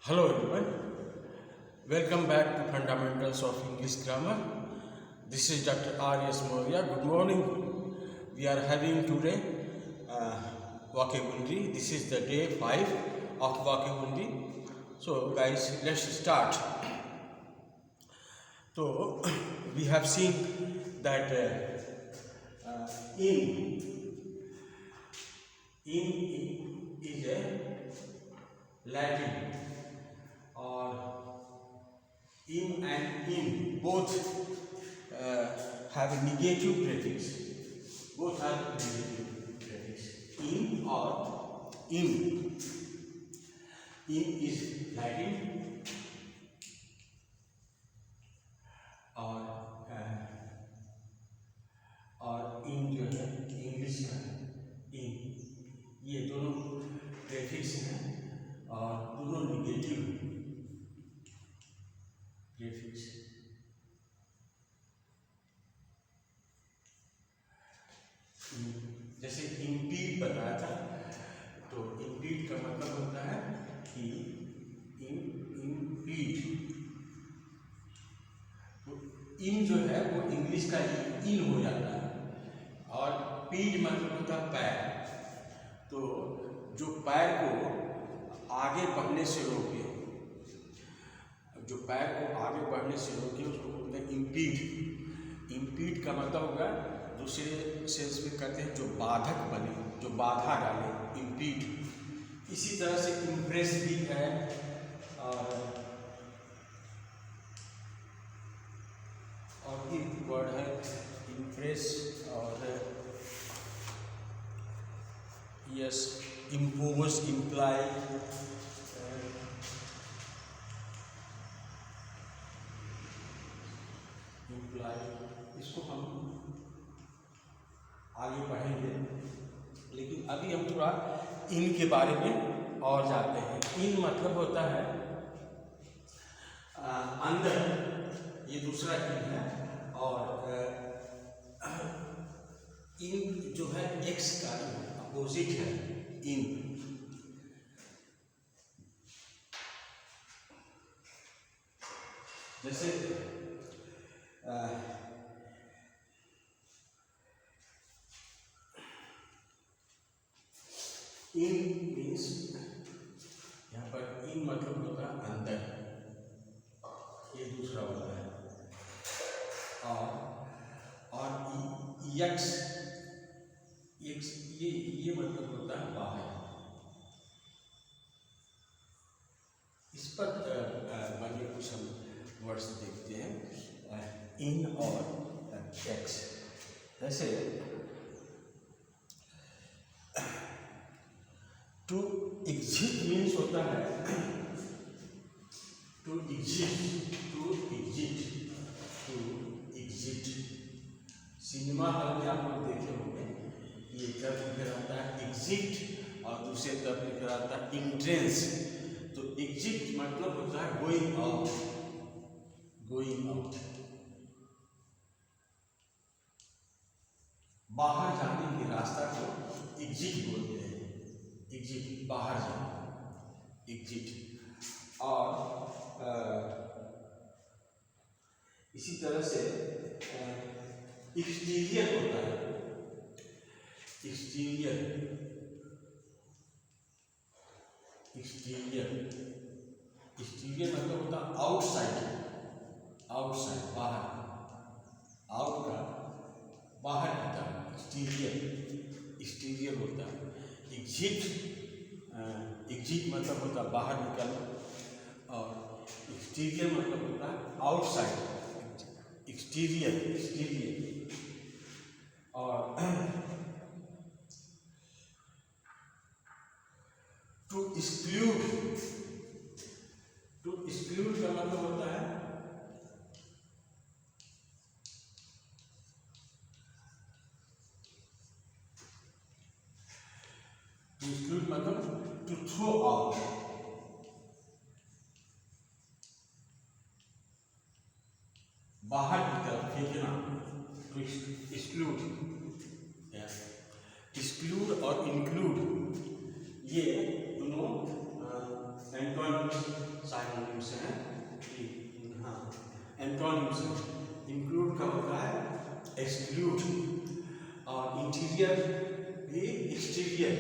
Hello everyone, welcome back to Fundamentals of English Grammar. This is Dr. R.S. Moria. Good morning. We are having today vocabulary. This is the day 5 of vocabulary. So guys, let's start. So we have seen that in is a Latin, or in and in both have a negative prefix. Both have negative prefix. In or in. In is Latin, और in जो है English का in, ये दोनों prefix हैं और दोनों negative prefix. जैसे इम्पीड बताया था, तो इम्पीड का मतलब होता है कि इम्पीड, तो इन जो है वो इंग्लिश का इन हो जाता है, और पीड मतलब होता है पैर। तो जो पैर को आगे बढ़ने से रोके, जो पैर को आगे बढ़ने से रोके उसको बोलते हैं इम्पीड। इम्पीड का मतलब होगा, दूसरे सेंस में कहते हैं जो बाधक बने, जो बाधा डाले, इम्पीड। इसी तरह से इम्प्रेस भी है, और एक वर्ड है इम्प्रेस, और यस इम्पोज, इम्प्लाई, इसको हम आगे पढ़ेंगे, लेकिन अभी हम थोड़ा इन के बारे में और जानते हैं। इन मतलब होता है अंदर, ये दूसरा इन है, और इन जो है एक्स का अपोजिट है इन। जैसे इन मीन्स, यहाँ पर इन मतलब होता है अंदर, ये दूसरा होता है, और यक्स, ये मतलब होता है बाहर। इस पर बने कुछ हम वर्ड्स देखते हैं, इन और एक्स। जैसे टू एग्जिट मीन्स होता है to exit, to exit, to exit. Cinema hall में आप लोग देखे होंगे, ये तरफ लिखा रहता है एग्जिट और दूसरे तरफ लिखा रहता है इंट्रेंस। तो एग्जिट मतलब होता है गोइंग आउट, गोइंग आउट, बाहर जाने के रास्ता को एग्जिट बोलते हैं। एग्जिट बाहर जाना, एग्जिट। और इसी तरह से एक्सटीरियर होता है, एक्सटीरियर, एक्सटीरियर, एक्सटीरियर मतलब होता है आउटसाइड, आउटसाइड बाहर, आउट का बाहर की तरफ, एक्सटीरियर, एक्सटीरियर होता है। एग्जिट, एग्जिट मतलब होता है बाहर निकलना, और एक्सटीरियर मतलब होता है आउटसाइड, एक्सटीरियर, एक्सटीरियर। और टू एक्सक्लूड, टू एक्सक्लूड का मतलब होता है टू एक्सक्लूड मतलब टू थ्रो आउट, बाहर की तरफ फेंकना, टू एक्सक्लूड। एक्सक्लूड और इंक्लूड ये दोनों एंटोनिम्स साइनोनिम्स हैं कि हाँ एंटोनिम्स इंक्लूड का होता है एक्सक्लूड, और इंटीरियर भी एक्सटीरियर।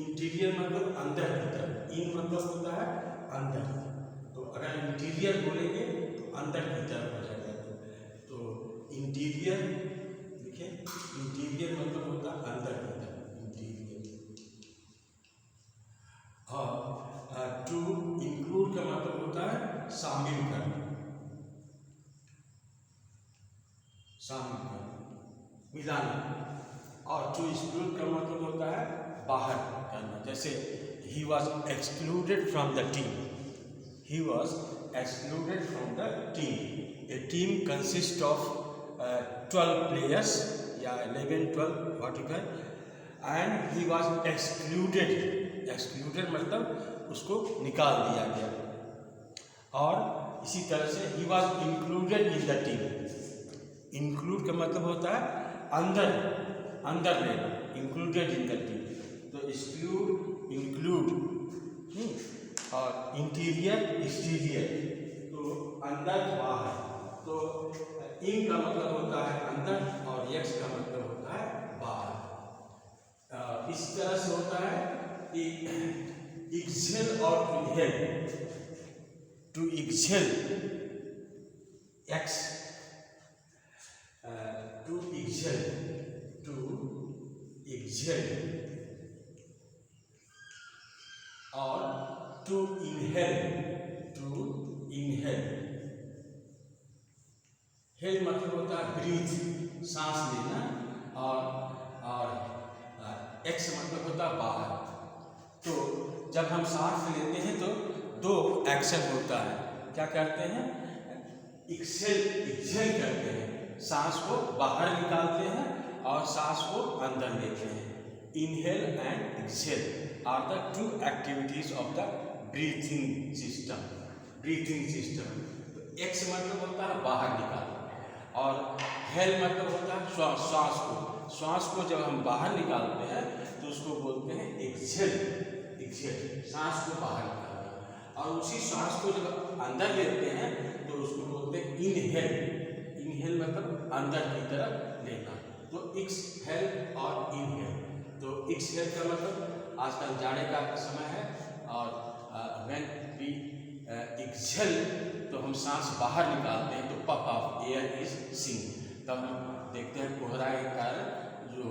इंटीरियर मतलब अंदर भीतर, इन मतलब होता है अंदर, तो अगर इंटीरियर बोलेंगे तो अंदर की तरफ हो जाएगा। तो इंटीरियर देखिए, इंटीरियर मतलब होता है अंदर की तरफ, इंटीरियर। और टू इंक्लूड का मतलब होता है शामिल करना, शामिल करना, मिलाना। और टू एक्सक्लूड का मतलब होता है बाहर करना। जैसे he was excluded from the team, he was excluded from the team. A team consists of 12 players, yeah, 11, 12, whatever, and he was excluded. Excluded मतलब उसको निकाल दिया गया। और इसी तरह से he was included in the team. Include का मतलब होता है अंदर, अंदर लेना, included in the team. तो exclude, include, और इंटीरियर एक्सटीरियर, तो अंदर बाहर। तो इन का मतलब होता है अंदर और एक्स का मतलब होता है बाहर। इस तरह से होता है कि एक्सेल और inhale. To exhale ex, to exhale, to exhale, और to inhale, to inhale. Hale मतलब होता है ब्रीथ, सांस लेना, और एक्स मतलब होता है बाहर। तो जब हम सांस लेते हैं तो दो एक्शन होता है, क्या करते हैं, एक्सेल, एक्सेल करते हैं, सांस को बाहर निकालते हैं और सांस को अंदर लेते हैं। Inhale and exhale are the two activities of the breathing system, breathing system. तो एक्स मतलब होता है बाहर निकालना, और हेल मतलब होता है श्वास, श्वास को, श्वास को जब हम बाहर निकालते हैं तो उसको बोलते हैं एक्सेल, एक्सेल, सांस को बाहर निकालना। और उसी सांस को जब अंदर लेते हैं तो उसको बोलते हैं इनहेल, इनहेल मतलब अंदर की तरफ लेना। तो एक्सहेल और इनहेल। तो एक्सहेल का मतलब आजकल जाड़े का समय है, और व्हेन वी एक्सहेल तो हम सांस बाहर निकालते हैं, तो puff of air is sink. तब हम देखते हैं कोहरा के कारण जो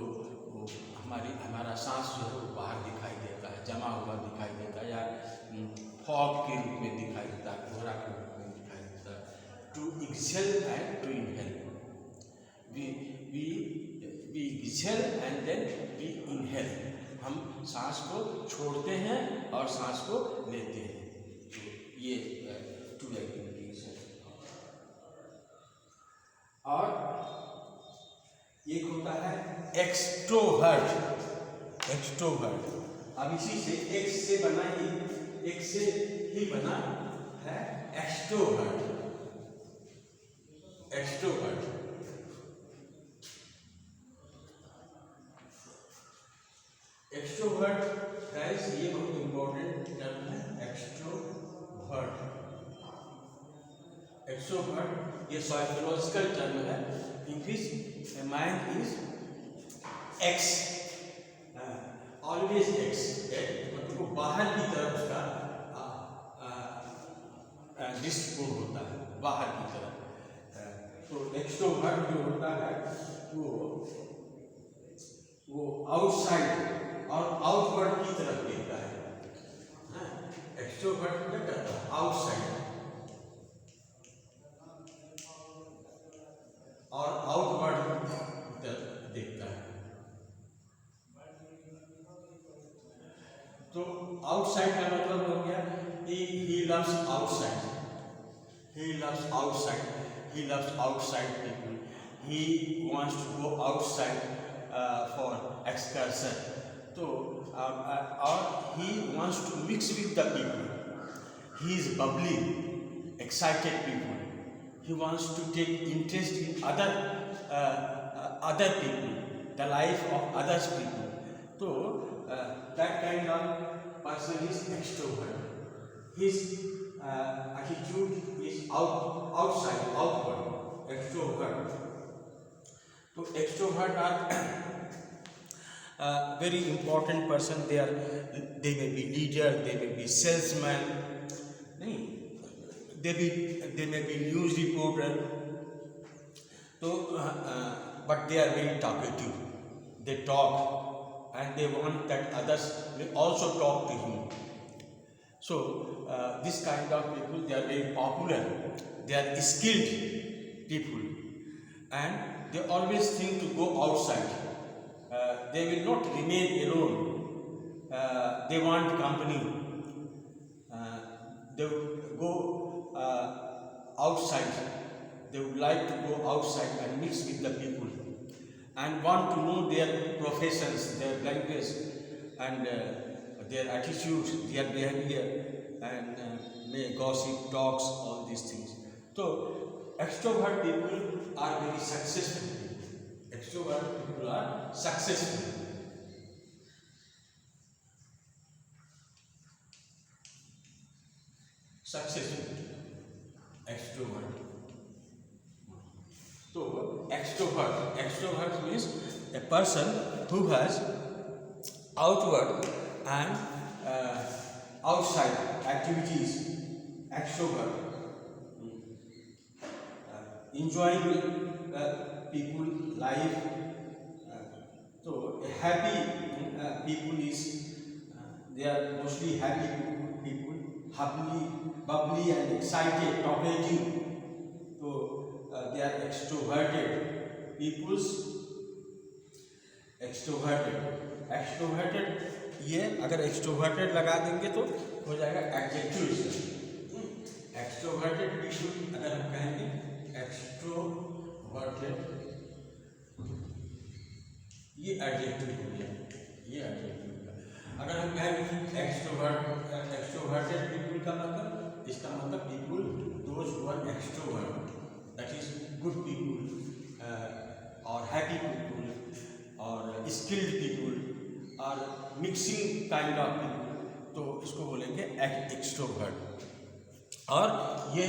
हमारा सांस जो है वो बाहर दिखाई देता है, जमा हुआ दिखाई देता है, या फॉग के रूप में दिखाई देता है, कोहरा के रूप में दिखाई देता है। To exhale and to inhale, we exhale and then we inhale. हम सांस को छोड़ते हैं और सांस को लेते हैं। तो ये टू एक्टिविटीज है। और एक होता है एक्सट्रोवर्ट, एक्सट्रोवर्ट। अब इसी से एक्स से बना ही, एक्स से ही बना है एक्सट्रोवर्ट, एक्सट्रोवर्ट। एक्सट्रोवर्ट गाइस, ये बहुत इंपॉर्टेंट टर्म है, एक्सट्रोवर्ट। एक्सट्रोवर्ट ये साइकोलॉजिकल टर्म है, in which mind is ex, always ex, मतलब बाहर की तरफ उसका दृष्टिकोण होता है, बाहर की तरफ। तो एक्सट्रोवर्ट जो होता है वो आउटसाइड और आउटवर्ड की तरफ देखता है। एक्सट्रोवर्ट क्या करता है, आउटसाइड और आउटवर्ड की तरफ देखता है। तो आउटसाइड का मतलब हो गया he loves outside, he loves outside, he loves outside people, he wants to go outside for excursion. So or he wants to mix with the people, he is bubbly, excited people, he wants to take interest in other people, the life of other people. So that kind of person is extrovert. his attitude is outside, outward, extrovert. So extrovert are very important person. They may be leader, they may be salesman, nahi? They may be news reporter. So but they are very talkative. They talk and they want that others will also talk to him. So this kind of people, they are very popular, they are skilled people, and they always think to go outside. They will not remain alone. They want company. They would go outside. They would like to go outside and mix with the people and want to know their professions, their language, and their attitude, their behavior, and may gossip, talks, all these things. So, extrovert people are very successful people. Extrovert people are successful. Successful. Extrovert. So, extrovert means a person who has outward and outside activities. Extrovert, enjoying people life. So a happy people is they are mostly happy people, happily, bubbly and excited, talkative. So they are extroverted peoples. Extroverted ये अगर extroverted लगा देंगे तो हो जाएगा adjective इसका। Extroverted people अगर हम कहेंगे एक्सट्रोवर्टेड, ये एडजेक्टिव हो गया, ये एडजेक्टिव हो गया। अगर हम कहेंगे एक्सट्रोवर्टेड पीपल का मतलब, इसका मतलब people those who are extrovert, that is good people और हैप्पी पीपल और स्किल्ड पीपल और मिक्सिंग काइंड ऑफ पीपल, तो इसको बोलेंगे एक्सट्रोवर्ट। और ये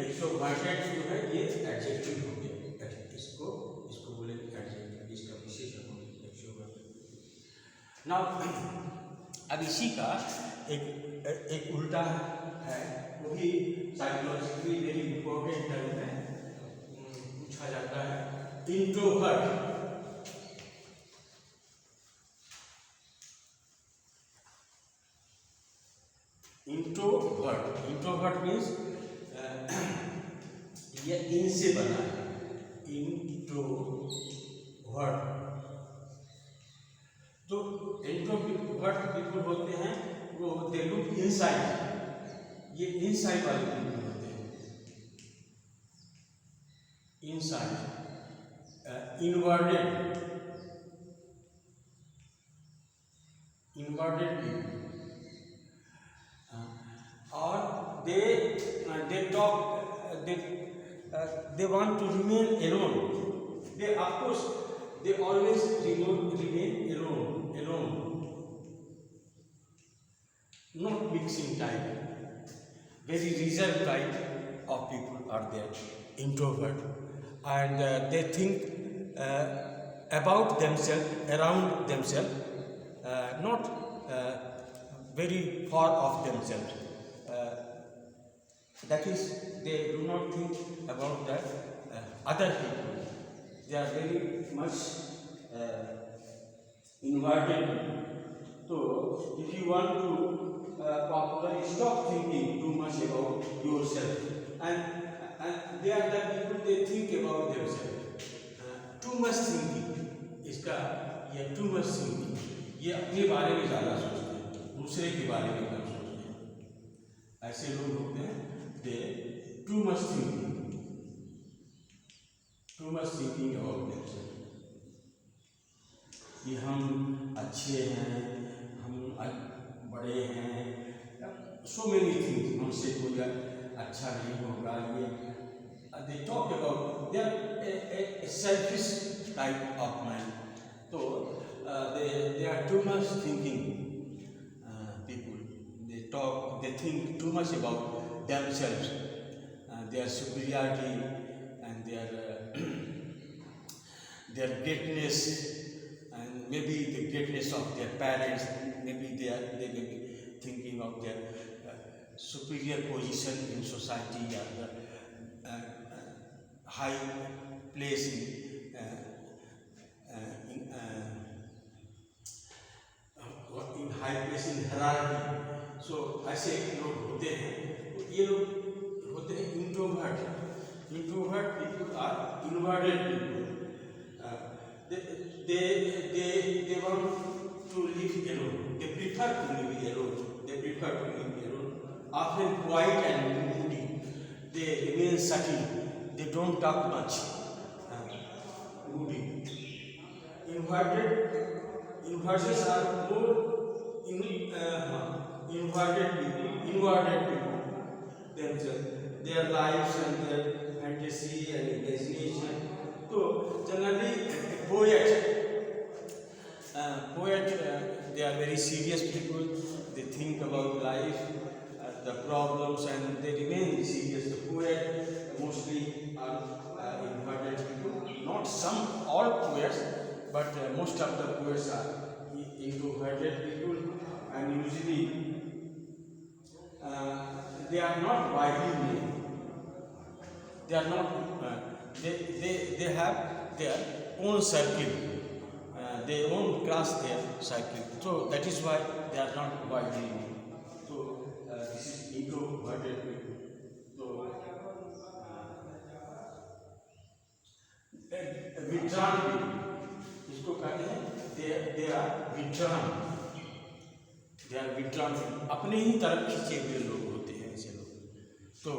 एक्सट्रोवर्टेड जो है ये एडजेक्टिव हो गया, इसको बोलेंगे एडजेक्टिव, इसका विशेषण एक्सट्रोवर्ट। नाउ अब इसी का एक उल्टा है, वो भी साइकोलॉजिकली वेरी इंपॉर्टेंट टर्म है, पूछा जाता है इंट्रोवर्ट। इंट्रोवर्ट मीन्स ये इन से बना है, इंट्रोवर्ट। तो इंट्रोवर्ट पीपल होते हैं वो दे लुक इनसाइड, ये इनसाइड वाले पीपल होते हैं, इनसाइड। इनवर्टेड पीपल, और they talk, they want to remain alone. They of course they always remain alone, not mixing type, very reserved type of people are there, introvert, and they think about themselves, around themselves, not very far of themselves. That is, they do not think about the other people. They are very much inverted. So, if you want to properly stop thinking too much about yourself, and they are the people, they think about themselves. Too much thinking, इसका ये too much thinking, ये अपने बारे में ज़्यादा सोचते हैं, दूसरे के बारे में कम सोचते हैं। ऐसे लोग होते हैं, they too much thinking about themselves, कि हम अच्छे हैं, हम बड़े हैं, so many things, हमसे कोई अच्छा नहीं होगा, ये they talk about, they are a selfish type of mind. So they are too much thinking people. They think too much about themselves, their superiority and their greatness, and maybe the greatness of their parents. Maybe they may be thinking of their superior position in society, or the high place in high place in hierarchy. So ऐसे लोग होते हैं, तो ये लोग होते हैं introvert. Introvert people are inverted people. they want to live alone. They prefer to live alone. Often quiet and moody. They remain subtle. They don't talk much. Moody. Inverts are more inverted people themselves. Their lives and their fantasy and imagination. So generally, poet, they are very serious people. They think about life, the problems, and they remain serious. The poet mostly are inverted people. Not all poets, but most of the poets are introverted people, and usually they are not widely known. They are not. They have their own circle. They own class their circle. So that is why they are not widely known. So this is introverted people. So withdrawn people. इसको कहते हैं they are withdrawn. They are withdrawn. अपने ही तरफ खींचे हुए लोग होते हैं ऐसे लोग. तो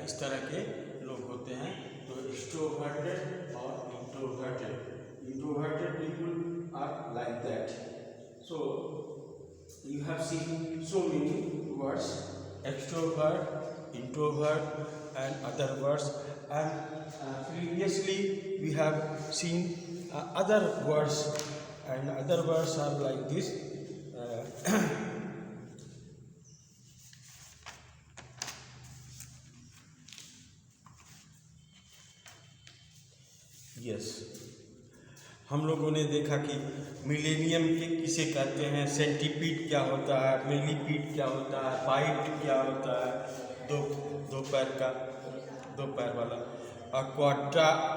इस तरह के लोग होते हैं. तो extroverted और introverted. Introverted people are like that. So you have seen so many words: extrovert, introvert, and other words. And previously we have seen other words, and other words are like this. Yes. हम लोगों ने देखा कि millennium के किसे कहते हैं, centipede क्या होता है, मिलीपीड क्या होता है, पाइड क्या होता है, दो पैर वाला, और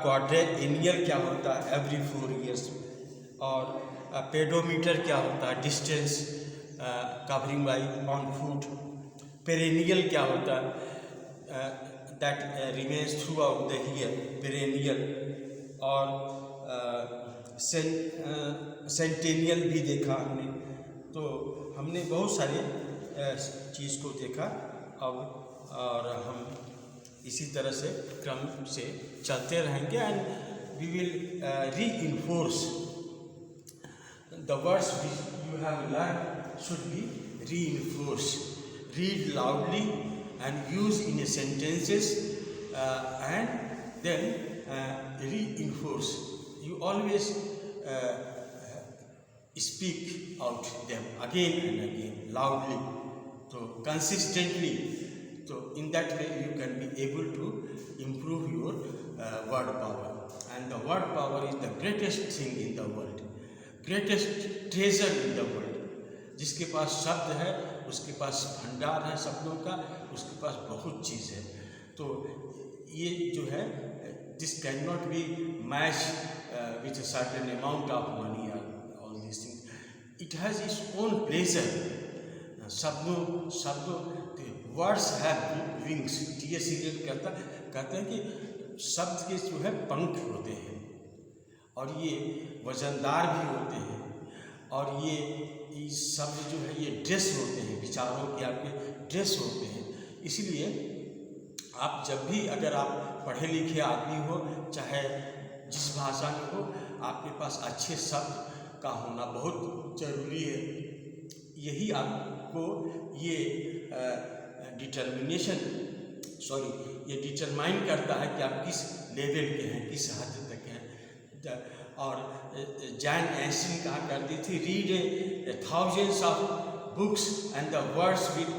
क्वाड्रेनियल क्या होता है, एवरी 4 years, और पेडोमीटर क्या होता है, distance covering by on foot, perennial क्या होता है, that remains through out the year, perennial, और सेंटेनियल भी देखा हमने. तो हमने बहुत सारे चीज़ को देखा अब, और हम इसी तरह से क्रम से चलते रहेंगे. And we will reinforce the words you have learned should be reinforced. Read loudly and use in sentences, and then reinforce. You always speak out them again and again loudly, so consistently. So in that way you can be able to improve your word power. And the word power is the greatest thing in the world, greatest treasure in the world. जिसके पास शब्द है उसके पास भंडार है शब्दों का, उसके पास बहुत चीज़ है. तो ये जो है, this cannot be matched with a certain amount of money or all these things. It has its own pleasure. शब्दों words have wings. T.S. Eliot कहते हैं कि शब्द के जो है पंख होते हैं, और ये वजनदार भी होते हैं, और ये शब्द जो है ये ड्रेस होते हैं, विचारों के आपके ड्रेस होते हैं. इसलिए आप जब भी, अगर आप पढ़े लिखे आदमी हो, चाहे जिस भाषा में हो, आपके पास अच्छे शब्द का होना बहुत ज़रूरी है. यही आपको ये डिटरमाइन करता है कि आप किस लेवल के हैं, किस हद तक हैं. और जैन एंसन कहा करती थी, read thousands of books and the words will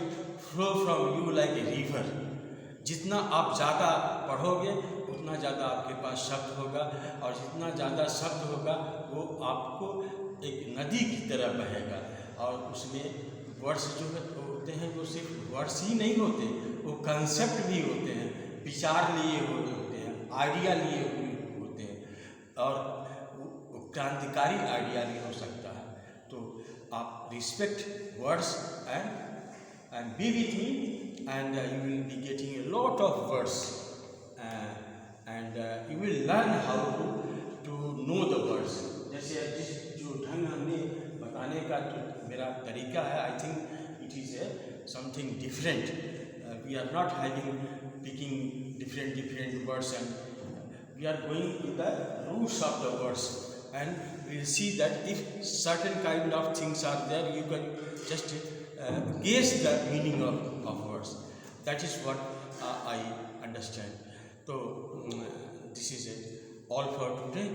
flow from you like a river. जितना आप ज़्यादा पढ़ोगे उतना ज़्यादा आपके पास शब्द होगा, और जितना ज़्यादा शब्द होगा वो आपको एक नदी की तरह बहेगा। और उसमें वर्ड्स जो होते हैं वो सिर्फ वर्ड्स ही नहीं होते, वो कंसेप्ट भी होते हैं, विचार लिए हुए होते हैं, आइडिया लिए हुए होते हैं, और क्रांतिकारी आइडिया भी हो सकता है। तो आप respect words and be with me, and you will be getting a lot of words, and you will learn how to know the words। जैसे जिस जो ढंग हमने बताने का जो मेरा तरीका है, I think it is something different. We are not having picking different words, and we are going to the roots of the words, and we will see that if certain kind of things are there, you can just guess the meaning of words। That is what I understand। So this is all for today।